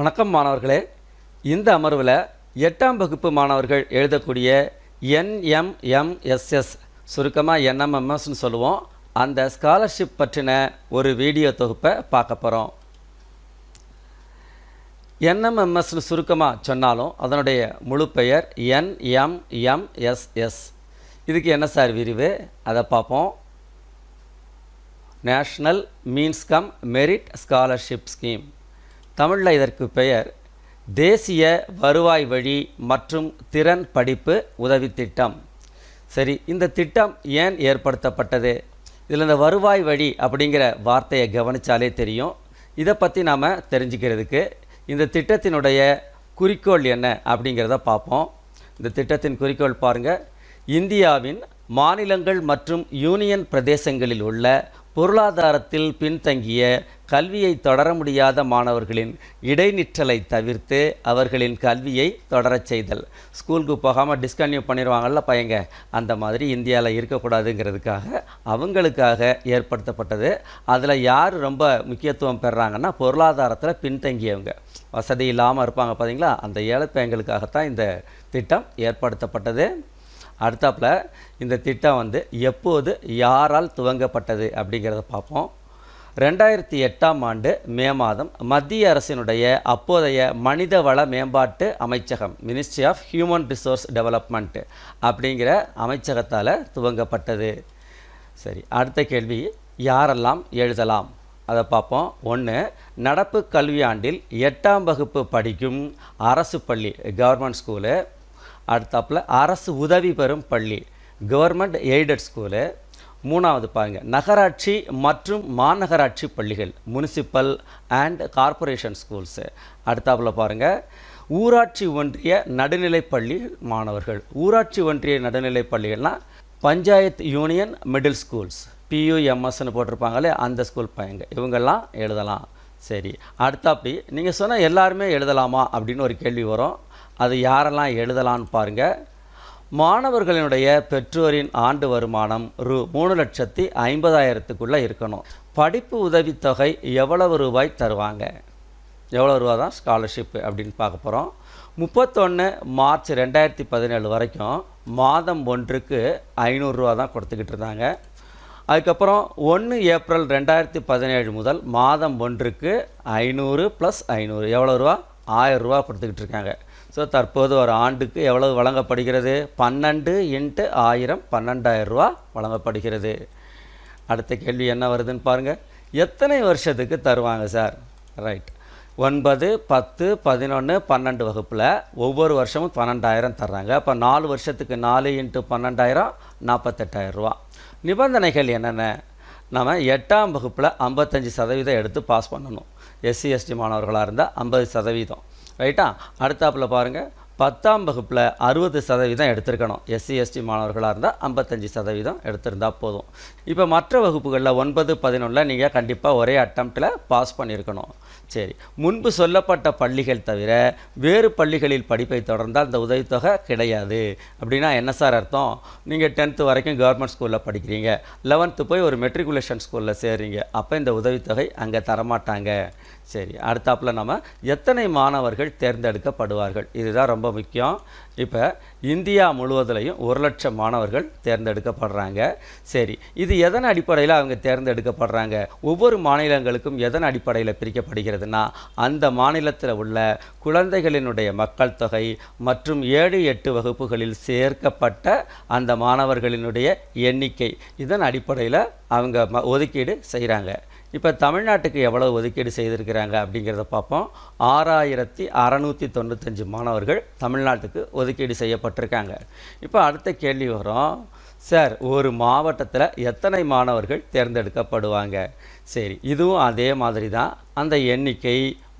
வணக்கம் மாணவர்களே. இந்த அமர்வில் 8ஆம் வகுப்பு மாணவர்கள் எழுதக்கூடிய NMMSS சுருக்கமாக NMMSன்னு சொல்லுவோம். அந்த ஸ்காலர்ஷிப் பற்றின ஒரு வீடியோ தொகுப்பை பார்க்க போகிறோம். NMMSன்னு சுருக்கமாக சொன்னாலும் அதனுடைய முழு பெயர் NMMSS. இதுக்கு என்ன சார் விரிவு, அதை பார்ப்போம். National means come merit scholarship scheme. தமிழில் இதற்கு பெயர் தேசிய வருவாய் வழி மற்றும் திறன் படிப்பு உதவி திட்டம். சரி, இந்த திட்டம் ஏன் ஏற்படுத்தப்பட்டது? இதில் இந்த வருவாய் வழி அப்படிங்கிற வார்த்தையை கவனித்தாலே தெரியும். இதை பற்றி நாம் தெரிஞ்சுக்கிறதுக்கு இந்த திட்டத்தினுடைய குறிக்கோள் என்ன அப்படிங்கிறத பார்ப்போம். இந்த திட்டத்தின் குறிக்கோள் பாருங்கள். இந்தியாவின் மாநிலங்கள் மற்றும் யூனியன் பிரதேசங்களில் உள்ள பொருளாதாரத்தில் பின்தங்கிய கல்வியை தொடர முடியாத மாணவர்களின் இடைநிற்றலை தவிர்த்து அவர்களின் கல்வியை தொடரச் செய்தல். ஸ்கூலுக்கு போகாமல் டிஸ்கன்டினியூ பண்ணிடுவாங்கள்ல பையங்க, அந்த மாதிரி இந்தியாவில் இருக்கக்கூடாதுங்கிறதுக்காக அவங்களுக்காக ஏற்படுத்தப்பட்டது. அதில் யார் ரொம்ப முக்கியத்துவம் பெறாங்கன்னா பொருளாதாரத்தில் பின்தங்கியவங்க, வசதி இல்லாமல் இருப்பாங்க பார்த்தீங்களா, அந்த ஏழை பையங்களுக்காகத்தான் இந்த திட்டம் ஏற்படுத்தப்பட்டது. அடுத்தாப்பில் இந்த திட்டம் எப்போது யாரால் துவங்கப்பட்டது அப்படிங்கிறத பார்ப்போம். 2008ஆம் ஆண்டு மே மாதம் மத்திய அரசினுடைய அப்போதைய மனிதவள மேம்பாட்டு அமைச்சகம், ministry of human resource development அப்படிங்கிற அமைச்சகத்தால் துவங்கப்பட்டது. சரி, அடுத்த கேள்வி, யாரெல்லாம் எழுதலாம் அதை பார்ப்போம். 1. நடப்பு கல்வியாண்டில் 8ஆம் வகுப்பு படிக்கும் அரசு பள்ளி, கவர்மெண்ட் ஸ்கூலு. அடுத்தாப்பில் அரசு உதவி பெறும் பள்ளி, கவர்மெண்ட் எய்டட் ஸ்கூலு. 3வது பாருங்கள், நகராட்சி மற்றும் மாநகராட்சி பள்ளிகள், முனிசிபல் அண்ட் கார்ப்பரேஷன் ஸ்கூல்ஸு. அடுத்தாப்பில் பாருங்கள், ஊராட்சி ஒன்றிய நடுநிலைப் பள்ளி மாணவர்கள். ஊராட்சி ஒன்றிய நடுநிலைப் பள்ளிகள்னால் பஞ்சாயத்து யூனியன் மிடில் ஸ்கூல்ஸ், PUMSன்னு போட்டிருப்பாங்களே அந்த ஸ்கூல் பையங்க, இவங்கெல்லாம் எழுதலாம். சரி, அடுத்தாப்படி நீங்கள் சொன்னால் எல்லாருமே எழுதலாமா அப்படின்னு ஒரு கேள்வி வரும். அது யாரெல்லாம் எழுதலான்னு பாருங்கள். மாணவர்களினுடைய பெற்றோரின் ஆண்டு வருமானம் ரூ. 3,50,000க்குள்ளே இருக்கணும். படிப்பு உதவித்தொகை எவ்வளவு ரூபாய் தருவாங்க, எவ்வளோ ரூபா தான் ஸ்காலர்ஷிப்பு அப்படின்னு பார்க்க போகிறோம். 31 மார்ச் 2017 வரைக்கும் மாதம் ஒன்றுக்கு 500 ரூபா தான் கொடுத்துக்கிட்டு இருந்தாங்க. அதுக்கப்புறம் 1 ஏப்ரல் 2017 முதல் மாதம் ஒன்றுக்கு 500 + 500 எவ்வளோ ரூபா, 1000 ரூபா கொடுத்துக்கிட்டு இருக்காங்க. ஸோ தற்போது ஒரு ஆண்டுக்கு எவ்வளவு வழங்கப்படுகிறது, 12 × 1000 12,000 ரூபா வழங்கப்படுகிறது. அடுத்த கேள்வி என்ன வருதுன்னு பாருங்கள். எத்தனை வருஷத்துக்கு தருவாங்க சார்? ரைட், 9, 10, 11, 12 வகுப்பில் ஒவ்வொரு வருஷமும் 12,000 தர்றாங்க. அப்போ 4 வருஷத்துக்கு 4 × 12,000 48,000 ரூபா. நிபந்தனைகள் என்னென்ன? நம்ம 8ஆம் வகுப்பில் 55% எடுத்து பாஸ் பண்ணணும். SC ST மாணவர்களாக இருந்தால் 50%. ரைட்டா? அடுத்தாப்பில் பாருங்கள், 10ஆம் வகுப்பில் 60% எடுத்திருக்கணும். SC ST மாணவர்களாக இருந்தால் 55% எடுத்திருந்தால் போதும். இப்போ மற்ற வகுப்புகளில் 9, 11 நீங்கள் கண்டிப்பாக ஒரே அட்டம்ப்டில் பாஸ் பண்ணியிருக்கணும். சரி, முன்பு சொல்லப்பட்ட பள்ளிகள் தவிர வேறு பள்ளிகளில் படிப்பை தொடர்ந்தால் இந்த உதவித்தொகை கிடையாது. அப்படின்னா என்ன சார் அர்த்தம்? நீங்கள் 10th வரைக்கும் கவர்மெண்ட் ஸ்கூலில் படிக்கிறீங்க, 11th போய் ஒரு மெட்ரிகுலேஷன் ஸ்கூலில் சேர்றீங்க, அப்போ இந்த உதவித்தொகை அங்கே தரமாட்டாங்க. சரி, அடுத்தாப்பில் நம்ம எத்தனை மாணவர்கள் தேர்ந்தெடுக்கப்படுவார்கள், இதுதான் ரொம்ப முக்கியம். இப்போ இந்தியா முழுவதிலையும் 1,00,000 மாணவர்கள் தேர்ந்தெடுக்கப்படுறாங்க. சரி, இது எதன் அடிப்படையில் அவங்க தேர்ந்தெடுக்கப்படுறாங்க? ஒவ்வொரு மாநிலங்களுக்கும் எதன் அடிப்படையில் பிரிக்கப்படுகிறதுனா அந்த மாநிலத்தில் உள்ள குழந்தைகளினுடைய மக்கள் தொகை மற்றும் 7, 8 வகுப்புகளில் சேர்க்கப்பட்ட அந்த மாணவர்களினுடைய எண்ணிக்கை, இதன் அடிப்படையில் அவங்க ஒதுக்கீடு செய்கிறாங்க. இப்போ தமிழ்நாட்டுக்கு எவ்வளவு ஒதுக்கீடு செய்திருக்கிறாங்க அப்படிங்கிறத பார்ப்போம். 6,695 மாணவர்கள் தமிழ்நாட்டுக்கு ஒதுக்கீடு செய்யப்பட்டிருக்காங்க. இப்போ அடுத்த கேள்வி வரும், சார் ஒரு மாவட்டத்தில் எத்தனை மாணவர்கள் தேர்ந்தெடுக்கப்படுவாங்க? சரி, இதுவும் அதே மாதிரி தான். அந்த எண்ணிக்கை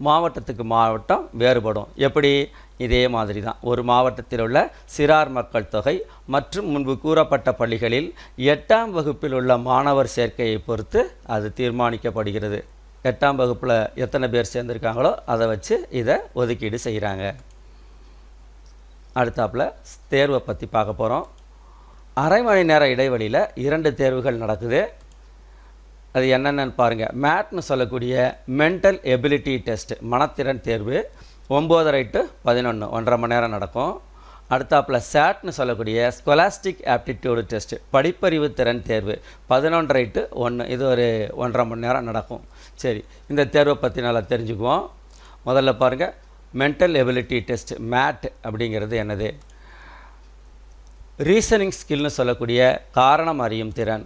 மாவட்டத்துக்கு மாவட்டம் வேறுபடும். எப்படி? இதே மாதிரி தான். ஒரு மாவட்டத்தில் உள்ள சிறார் மக்கள் தொகை மற்றும் முன்பு கூறப்பட்ட பள்ளிகளில் 8ஆம் வகுப்பில் உள்ள மாணவர் சேர்க்கையை பொறுத்து அது தீர்மானிக்கப்படுகிறது. 8ஆம் வகுப்பில் எத்தனை பேர் சேர்ந்துருக்காங்களோ அதை வச்சு இதை ஒதுக்கீடு செய்கிறாங்க. அடுத்தாப்பில் தேர்வை பற்றி பார்க்க போகிறோம். அரை மணி நேர இடைவெளியில் 2 தேர்வுகள் நடக்குது. அது என்னென்னு பாருங்கள். மேட்னு சொல்லக்கூடிய மென்டல் எபிலிட்டி டெஸ்ட், மனத்திறன் தேர்வு 9:30 to 11, 1.5 மணி நேரம் நடக்கும். அடுத்தாப்பில் சேட்னு சொல்லக்கூடிய ஸ்கொலாஸ்டிக் ஆப்டிடியூடு டெஸ்ட், படிப்பறிவு திறன் தேர்வு 11:30 to 1, இது ஒரு 1.5 மணி நேரம் நடக்கும். சரி, இந்த தேர்வை பற்றி நல்லா தெரிஞ்சுக்குவோம். முதல்ல பாருங்கள், மென்டல் எபிலிட்டி டெஸ்ட் மேட் அப்படிங்கிறது என்னது? ரீசனிங் ஸ்கில்னு சொல்லக்கூடிய காரணம் அறியும் திறன்.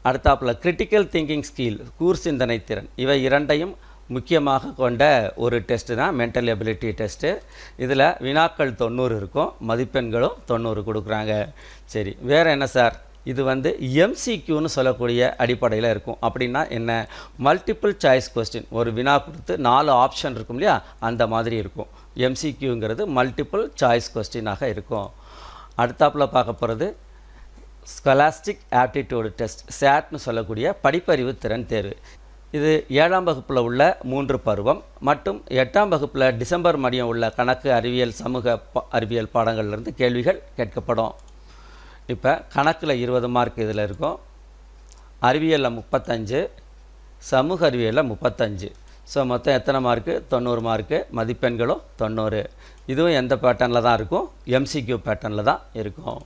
அடுத்தாப்பில் கிரிட்டிக்கல் திங்கிங் ஸ்கில், கூர்சிந்தனை திறன். இவை இரண்டையும் முக்கியமாக கொண்ட ஒரு டெஸ்ட்டு தான் மென்டல் எபிலிட்டி டெஸ்ட்டு. இதில் வினாக்கள் 90 இருக்கும், மதிப்பெண்களும் 90 கொடுக்குறாங்க. சரி, வேறு என்ன சார்? இது வந்து எம்சிக்யூன்னு சொல்லக்கூடிய அடிப்படையில் இருக்கும். அப்படின்னா என்ன? Multiple choice question. ஒரு வினா கொடுத்து 4 ஆப்ஷன் இருக்கும் இல்லையா, அந்த மாதிரி இருக்கும். எம்சிக்யூங்கிறது மல்டிபிள் சாய்ஸ் கொஸ்டினாக இருக்கும். அடுத்தாப்பில் பார்க்க போகிறது ஸ்கொலாஸ்டிக் ஆப்டிடியூடு டெஸ்ட், சேட்னு சொல்லக்கூடிய படிப்பறிவு திறன் தேர்வு. இது 7ஆம் வகுப்பில் உள்ள 3 பருவம் மற்றும் 8ஆம் வகுப்பில் டிசம்பர் மதியம் உள்ள கணக்கு, அறிவியல், சமூக அறிவியல் பாடங்கள்லேருந்து கேள்விகள் கேட்கப்படும். இப்போ கணக்கில் 20 மார்க் இதில் இருக்கும், அறிவியலில் 35, சமூக அறிவியலில் 35. ஸோ மொத்தம் எத்தனை மார்க்கு? 90 மார்க்கு, மதிப்பெண்களும் 90. இதுவும் எந்த பேட்டர்னில் தான் இருக்கும்? எம்சிக்யூ பேட்டர்னில் தான் இருக்கும்.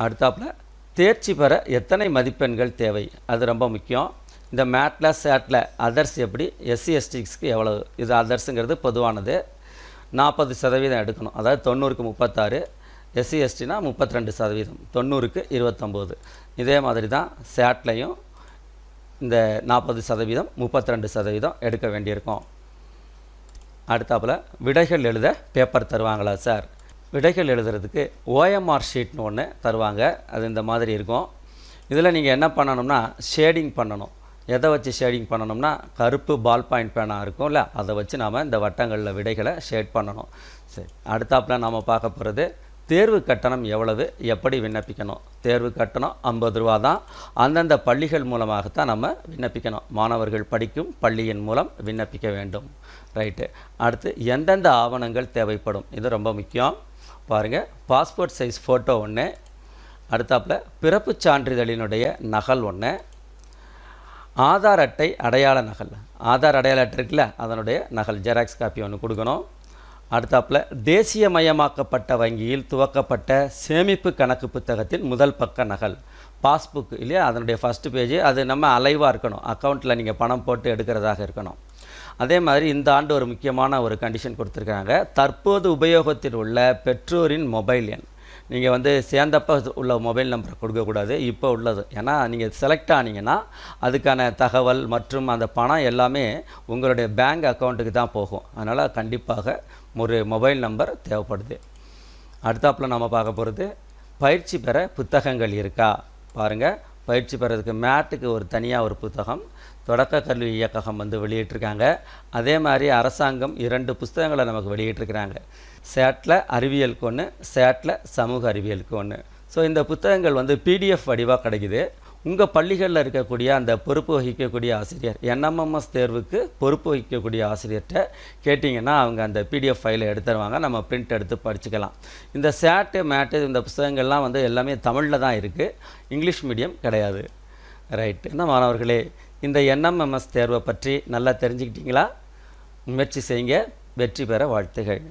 அடுத்தாப்பில் தேர்ச்சி பெற எத்தனை மதிப்பெண்கள் தேவை? அது ரொம்ப முக்கியம். இந்த மேட்டில் சேட்டில் அதர்ஸ் எப்படி, எஸ்சி எஸ்டிஸ்க்கு எவ்வளவு? இது அதர்ஸுங்கிறது பொதுவானது. 40% எடுக்கணும், அதாவது 90க்கு 36, எஸ்சி எஸ்டினா 32%, 90க்கு 29. இதே மாதிரி தான் சேட்லையும் இந்த 40%, 32% எடுக்க வேண்டியிருக்கும். அடுத்தாப்பில் விடைகள் எழுத பேப்பர் தருவாங்களா சார்? விடைகள் எழுதுறதுக்கு OMR ஷீட்னு ஒன்று தருவாங்க. அது இந்த மாதிரி இருக்கும். இதில் நீங்கள் என்ன பண்ணணும்னா ஷேடிங் பண்ணணும். எதை வச்சு ஷேடிங் பண்ணணும்னா, கருப்பு பால் பாயிண்ட் பேனா இருக்கும்ல, அதை வச்சு நாம் இந்த வட்டங்களில் விடைகளை ஷேட் பண்ணணும். சரி, அடுத்தாப்பில் நாம் பார்க்க போகிறது தேர்வு கட்டணம் எவ்வளவு, எப்படி விண்ணப்பிக்கணும்? தேர்வு கட்டணம் 50 ரூபா தான். அந்தந்த பள்ளிகள் மூலமாகத்தான் நம்ம விண்ணப்பிக்கணும். மாணவர்கள் படிக்கும் பள்ளியின் மூலம் விண்ணப்பிக்க வேண்டும். ரைட்டு. அடுத்து எந்தெந்த ஆவணங்கள் தேவைப்படும்? இது ரொம்ப முக்கியம். பாருங்கள், பாஸ்போர்ட் சைஸ் ஃபோட்டோ ஒன்று, அடுத்தாப்பில் பிறப்புச் சான்றிதழினுடைய நகல் ஒன்று, ஆதார் அட்டை அடையாள நகல், ஆதார் அடையாள அட்டை இருக்குல்ல, அதனுடைய நகல் ஜெராக்ஸ் காப்பி ஒன்று கொடுக்கணும். அடுத்தாப்பில் தேசியமயமாக்கப்பட்ட வங்கியில் துவக்கப்பட்ட சேமிப்பு கணக்கு புத்தகத்தின் முதல் பக்க நகல், பாஸ்புக் இல்லையா, அதனுடைய ஃபஸ்ட்டு பேஜ். அது நம்ம அலைவாக இருக்கணும், அக்கௌண்ட்டில் நீங்கள் பணம் போட்டு எடுக்கிறதாக இருக்கணும். அதே மாதிரி இந்த ஆண்டு ஒரு முக்கியமான ஒரு கண்டிஷன் கொடுத்துருக்காங்க. தற்போது உபயோகத்தில் உள்ள பெற்றோரின் மொபைல் எண். நீங்கள் வந்து சேர்ந்தப்போ உள்ள மொபைல் நம்பரை கொடுக்கக்கூடாது, இப்போ உள்ளது. ஏன்னா நீங்கள் செலக்ட் ஆனீங்கன்னா அதுக்கான தகவல் மற்றும் அந்த பணம் எல்லாமே உங்களுடைய பேங்க் அக்கௌண்ட்டுக்கு தான் போகும். அதனால் கண்டிப்பாக ஒரு மொபைல் நம்பர் தேவைப்படுது. அடுத்தாப்பில் நம்ம பார்க்க போகிறது பயிற்சி பெற புத்தகங்கள் இருக்கா? பாருங்கள், பயிற்சி பெறதுக்கு மேட்டுக்கு ஒரு தனியாக ஒரு புத்தகம் தொடக்க கல்வி இயக்ககம் வந்து வெளியிட்டிருக்காங்க. அதே மாதிரி அரசாங்கம் 2 புத்தகங்களை நமக்கு வெளியிட்டிருக்கிறாங்க. சேட்டில் அறிவியலுக்கு ஒன்று, சேட்டில் சமூக அறிவியலுக்கு ஒன்று. ஸோ இந்த புத்தகங்கள் வந்து PDF வடிவாக கிடைக்குது. உங்கள் பள்ளிகளில் இருக்கக்கூடிய அந்த பொறுப்பு வகிக்கக்கூடிய ஆசிரியர், NMMS தேர்வுக்கு பொறுப்பு வகிக்கக்கூடிய ஆசிரியர்கிட்ட கேட்டிங்கன்னா அவங்க அந்த PDF ஃபைலை எடுத்துருவாங்க, நம்ம பிரிண்ட் எடுத்து படிச்சுக்கலாம். இந்த சேட்டு மேட்டு இந்த புத்தகங்கள்லாம் வந்து எல்லாமே தமிழில் தான் இருக்குது, இங்கிலீஷ் மீடியம் கிடையாது. ரைட்டு. என்ன மாணவர்களே, இந்த NMMS தேர்வை பற்றி நல்லா தெரிஞ்சுக்கிட்டீங்களா? முயற்சி செய்யுங்க, வெற்றி பெற வாழ்த்துகள்.